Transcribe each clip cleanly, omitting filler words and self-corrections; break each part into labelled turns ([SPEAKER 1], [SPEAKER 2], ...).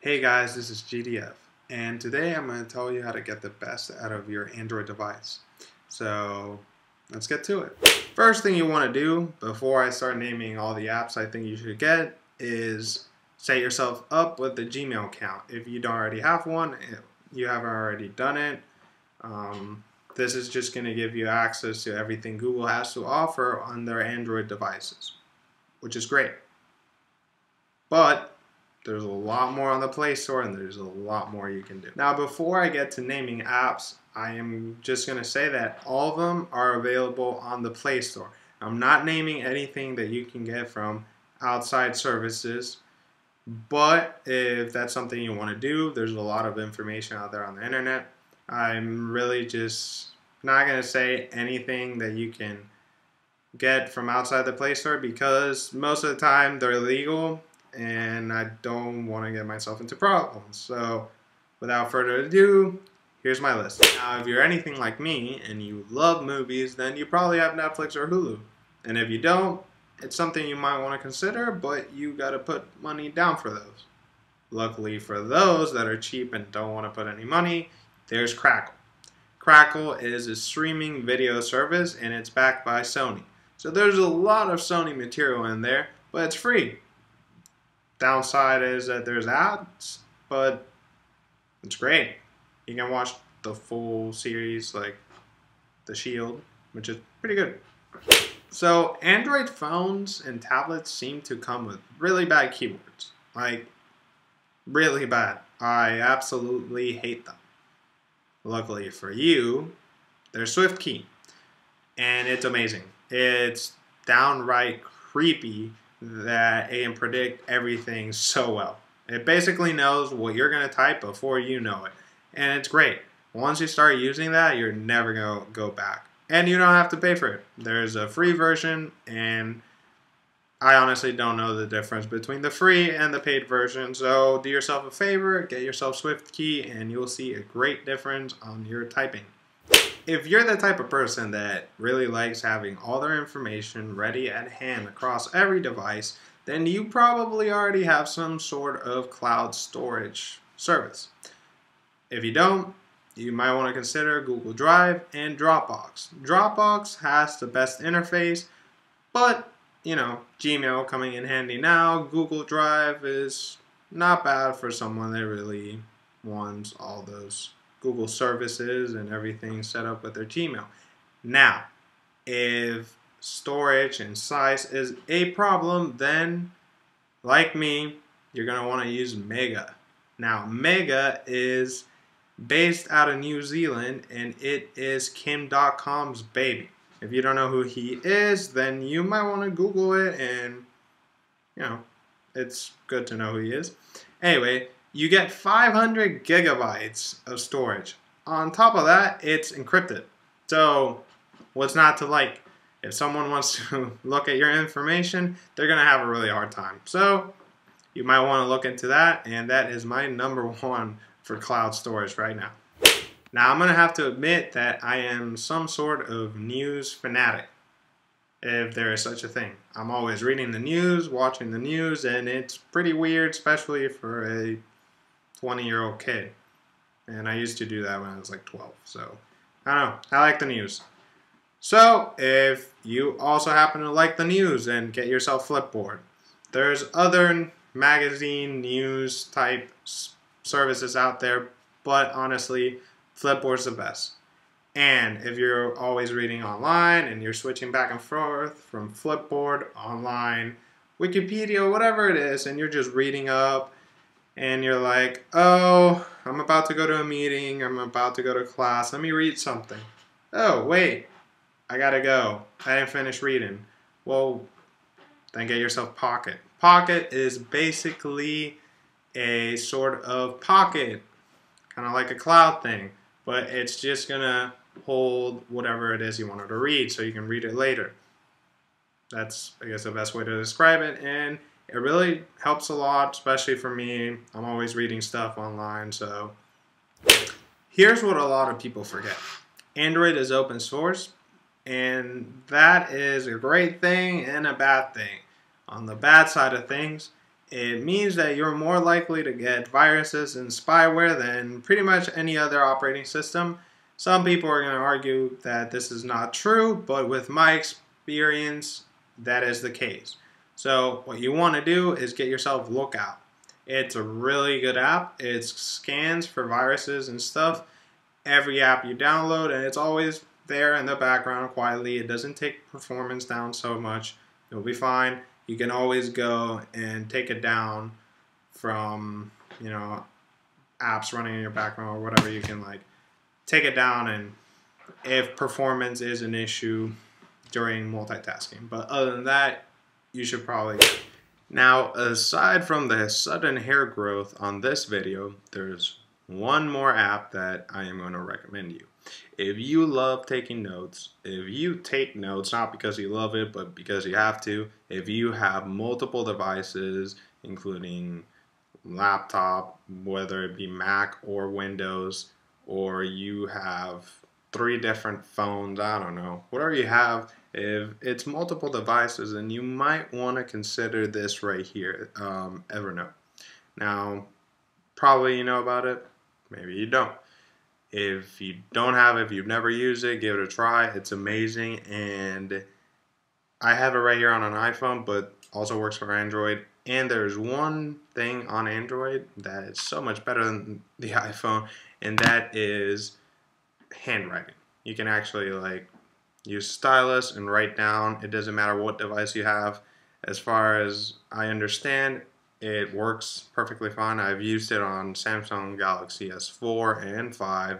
[SPEAKER 1] Hey guys, this is GDF, and today I'm going to tell you how to get the best out of your Android device. So let's get to it. First thing you want to do before I start naming all the apps I think you should get is set yourself up with a Gmail account. If you don't already have one, you haven't already done it. This is just going to give you access to everything Google has to offer on their Android devices, which is great. But there's a lot more on the Play Store, and there's a lot more you can do. Now, before I get to naming apps, I am just going to say that all of them are available on the Play Store. I'm not naming anything that you can get from outside services, but if that's something you want to do, there's a lot of information out there on the internet. I'm really just not going to say anything that you can get from outside the Play Store because most of the time they're illegal and I don't want to get myself into problems. So without further ado, here's my list. Now, if you're anything like me and you love movies, then you probably have Netflix or Hulu. And if you don't, it's something you might want to consider, but you got to put money down for those. Luckily for those that are cheap and don't want to put any money, there's Crackle. Crackle is a streaming video service and it's backed by Sony. So there's a lot of Sony material in there, but it's free. Downside is that there's ads, but it's great. You can watch the full series like The Shield, which is pretty good. So Android phones and tablets seem to come with really bad keyboards. Like, really bad. I absolutely hate them. Luckily for you, there's SwiftKey, and it's amazing. It's downright creepy that it can predict everything so well. It basically knows what you're going to type before you know it. And it's great. Once you start using that, you're never going to go back. And you don't have to pay for it. There's a free version, and I honestly don't know the difference between the free and the paid version. So do yourself a favor, get yourself SwiftKey, and you'll see a great difference on your typing. If you're the type of person that really likes having all their information ready at hand across every device, then you probably already have some sort of cloud storage service. If you don't, you might want to consider Google Drive and Dropbox. Dropbox has the best interface, but you know, Gmail coming in handy now. Google Drive is not bad for someone that really wants all those Google services and everything set up with their Gmail. Now, if storage and size is a problem, then like me, you're going to want to use Mega. Now, Mega is based out of New Zealand and it is Kim Dotcom's baby. If you don't know who he is, then you might want to Google it, and you know, it's good to know who he is. Anyway, you get 500 gigabytes of storage. On top of that, it's encrypted. So what's not to like? If someone wants to look at your information, they're going to have a really hard time. So you might want to look into that, and that is my #1 for cloud storage right now. Now, I'm going to have to admit that I am some sort of news fanatic, if there is such a thing. I'm always reading the news, watching the news, and it's pretty weird, especially for a 20-year-old kid. And I used to do that when I was like 12, so I don't know. I like the news. So, if you also happen to like the news, then get yourself Flipboard. There's other magazine news type services out there, but honestly, Flipboard's the best. And if you're always reading online and you're switching back and forth from Flipboard, online, Wikipedia, whatever it is, and you're just reading up and you're like, oh, I'm about to go to a meeting, I'm about to go to class, let me read something. Oh, wait, I gotta go. I didn't finish reading. Well, then get yourself Pocket. Pocket is basically a sort of pocket, kind of like a cloud thing. But it's just going to hold whatever it is you wanted to read so you can read it later. That's, I guess, the best way to describe it. And it really helps a lot, especially for me. I'm always reading stuff online. So here's what a lot of people forget. Android is open source. And that is a great thing and a bad thing. On the bad side of things, It means that you're more likely to get viruses and spyware than pretty much any other operating system. Some people are going to argue that this is not true, but with my experience, that is the case. So what you want to do is get yourself Lookout. It's a really good app. It scans for viruses and stuff. Every app you download, and it's always there in the background quietly. It doesn't take performance down so much. You'll be fine. You can always go and take it down from, apps running in your background or whatever. You can take it down, and if performance is an issue during multitasking. But other than that, you should probably. Now, aside from the sudden hair growth on this video, there's one more app that I am going to recommend you. If you love taking notes, if you take notes not because you love it, but because you have to, if you have multiple devices, including laptop, whether it be Mac or Windows, or you have 3 different phones, I don't know, whatever you have, if it's multiple devices, then you might want to consider this right here, Evernote. Now, probably you know about it, maybe you don't. If you don't have it, if you've never used it, give it a try. It's amazing, and I have it right here on an iPhone, but also works for Android. And there's one thing on Android that is so much better than the iPhone, and that is handwriting. You can actually use stylus and write down. It doesn't matter what device you have. As far as I understand, it works perfectly fine. I've used it on Samsung Galaxy S4 and 5,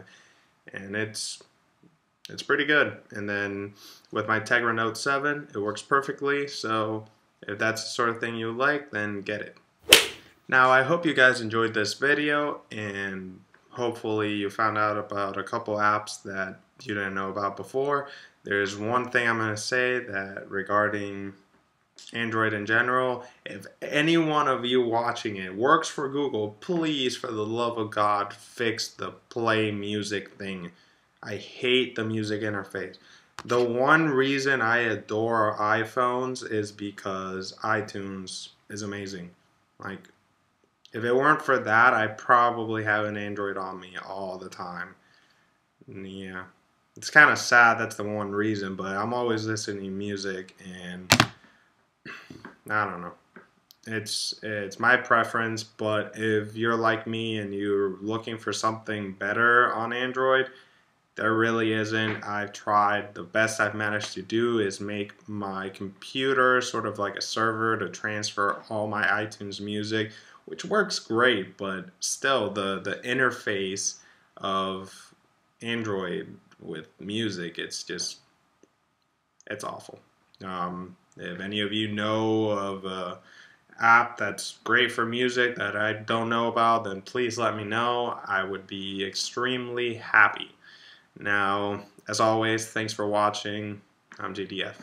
[SPEAKER 1] and it's pretty good. And then with my Tegra Note 7, it works perfectly. So if that's the sort of thing you like, then get it. Now, I hope you guys enjoyed this video, and hopefully you found out about a couple apps that you didn't know about before. There's one thing I'm going to say that regarding Android in general, if any one of you watching it works for Google, please, for the love of God, fix the play music thing. I hate the music interface. The one reason I adore iPhones is because iTunes is amazing. If it weren't for that, I probably have an Android on me all the time. Yeah, it's kind of sad that's the one reason, but I'm always listening to music, and I don't know. It's my preference, but if you're like me and you're looking for something better on Android, there really isn't. I've tried. The best I've managed to do is make my computer sort of like a server to transfer all my iTunes music, which works great, but still the interface of Android with music, it's awful. If any of you know of an app that's great for music that I don't know about, then please let me know. I would be extremely happy. Now, as always, thanks for watching. I'm GDF.